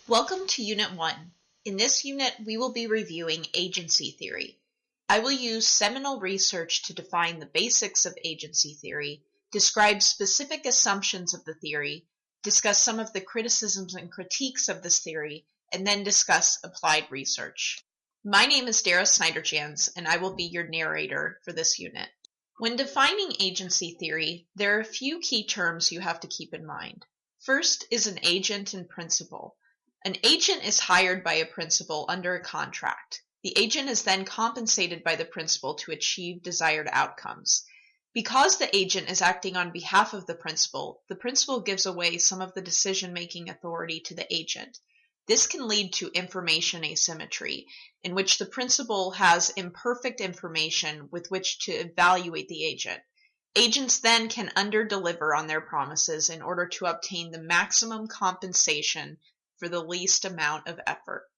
Welcome to Unit 1. In this unit, we will be reviewing agency theory. I will use seminal research to define the basics of agency theory, describe specific assumptions of the theory, discuss some of the criticisms and critiques of this theory, and then discuss applied research. My name is Dara Snyder-Jans, and I will be your narrator for this unit. When defining agency theory, there are a few key terms you have to keep in mind. First is an agent and principal. An agent is hired by a principal under a contract. The agent is then compensated by the principal to achieve desired outcomes. Because the agent is acting on behalf of the principal gives away some of the decision-making authority to the agent. This can lead to information asymmetry, in which the principal has imperfect information with which to evaluate the agent. Agents then can under-deliver on their promises in order to obtain the maximum compensation for the least amount of effort.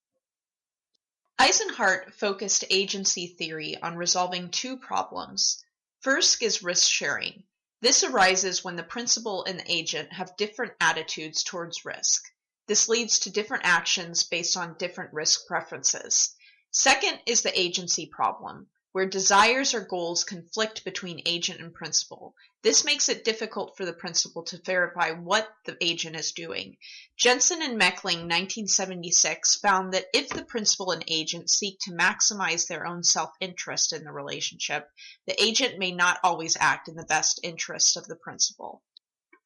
Eisenhardt focused agency theory on resolving two problems. First is risk sharing. This arises when the principal and the agent have different attitudes towards risk. This leads to different actions based on different risk preferences. Second is the agency problem, where desires or goals conflict between agent and principal. This makes it difficult for the principal to verify what the agent is doing. Jensen and Meckling, 1976, found that if the principal and agent seek to maximize their own self-interest in the relationship, the agent may not always act in the best interest of the principal.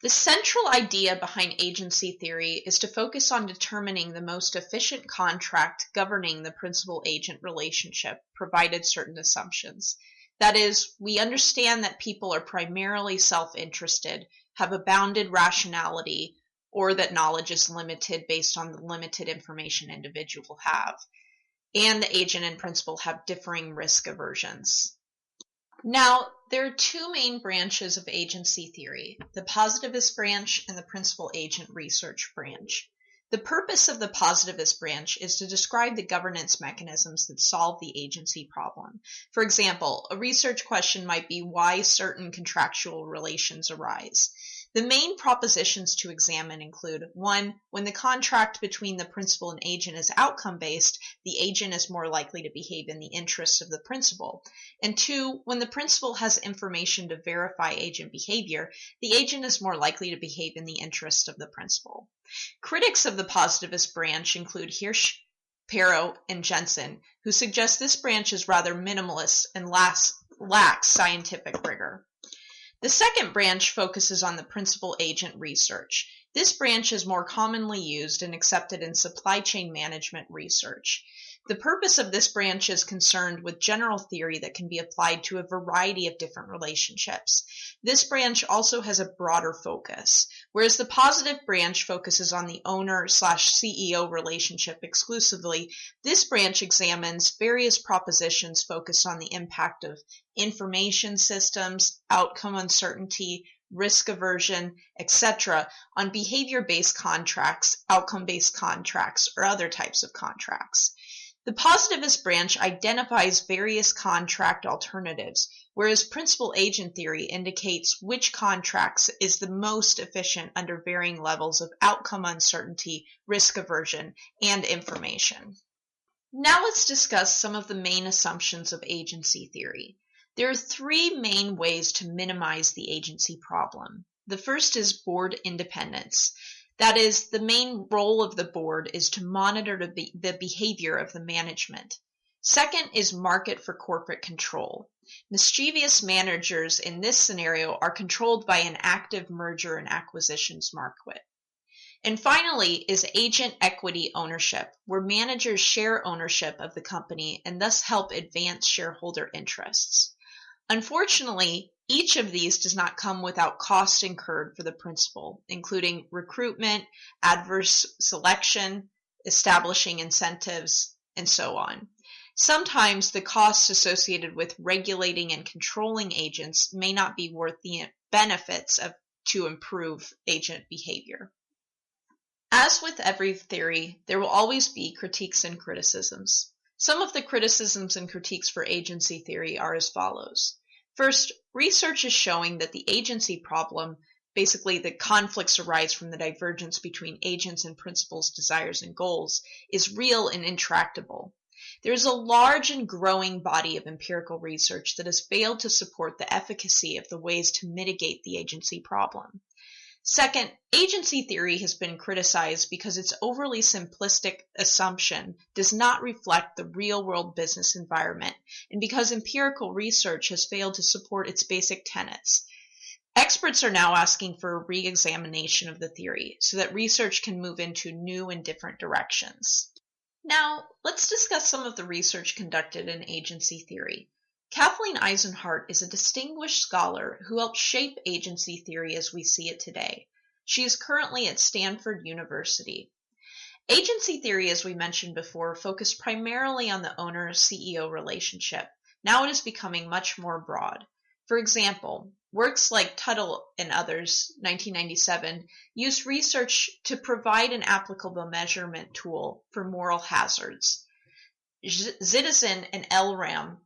The central idea behind agency theory is to focus on determining the most efficient contract governing the principal-agent relationship, provided certain assumptions. That is, we understand that people are primarily self-interested, have a bounded rationality, or that knowledge is limited based on the limited information individuals have, and the agent and principal have differing risk aversions. Now, there are two main branches of agency theory, the positivist branch and the principal-agent research branch. The purpose of the positivist branch is to describe the governance mechanisms that solve the agency problem. For example, a research question might be why certain contractual relations arise. The main propositions to examine include 1. When the contract between the principal and agent is outcome-based, the agent is more likely to behave in the interests of the principal. And 2. When the principal has information to verify agent behavior, the agent is more likely to behave in the interest of the principal. Critics of the positivist branch include Hirsch, Perrow, and Jensen, who suggest this branch is rather minimalist and lacks scientific rigor. The second branch focuses on the principal-agent research. This branch is more commonly used and accepted in supply chain management research. The purpose of this branch is concerned with general theory that can be applied to a variety of different relationships. This branch also has a broader focus. Whereas the positive branch focuses on the owner/CEO relationship exclusively, this branch examines various propositions focused on the impact of information systems, outcome uncertainty, risk aversion, etc. on behavior-based contracts, outcome-based contracts, or other types of contracts. The positivist branch identifies various contract alternatives, whereas principal-agent theory indicates which contracts is the most efficient under varying levels of outcome uncertainty, risk aversion, and information. Now let's discuss some of the main assumptions of agency theory. There are three main ways to minimize the agency problem. The first is board independence. That is, the main role of the board is to monitor the behavior of the management. Second is market for corporate control. Mischievous managers in this scenario are controlled by an active merger and acquisitions market. And finally is agent equity ownership, where managers share ownership of the company and thus help advance shareholder interests. Unfortunately, each of these does not come without costs incurred for the principal, including recruitment, adverse selection, establishing incentives, and so on. Sometimes the costs associated with regulating and controlling agents may not be worth the benefits to improve agent behavior. As with every theory, there will always be critiques and criticisms. Some of the criticisms and critiques for agency theory are as follows. First, research is showing that the agency problem, basically the conflicts arise from the divergence between agents and principals' desires and goals, is real and intractable. There is a large and growing body of empirical research that has failed to support the efficacy of the ways to mitigate the agency problem. Second, agency theory has been criticized because its overly simplistic assumption does not reflect the real-world business environment and because empirical research has failed to support its basic tenets. Experts are now asking for a re-examination of the theory so that research can move into new and different directions. Now, let's discuss some of the research conducted in agency theory. Kathleen Eisenhart is a distinguished scholar who helped shape agency theory as we see it today. She is currently at Stanford University. Agency theory, as we mentioned before, focused primarily on the owner-CEO relationship. Now it is becoming much more broad. For example, works like Tuttle and others, 1997, used research to provide an applicable measurement tool for moral hazards. Zitizen and Elram,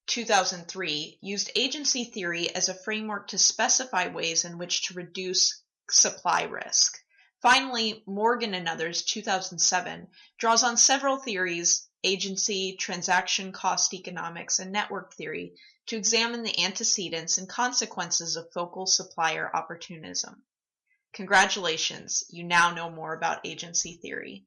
2003, used agency theory as a framework to specify ways in which to reduce supply risk. Finally, Morgan and others, 2007, draws on several theories, agency, transaction cost economics, and network theory, to examine the antecedents and consequences of focal supplier opportunism. Congratulations, you now know more about agency theory.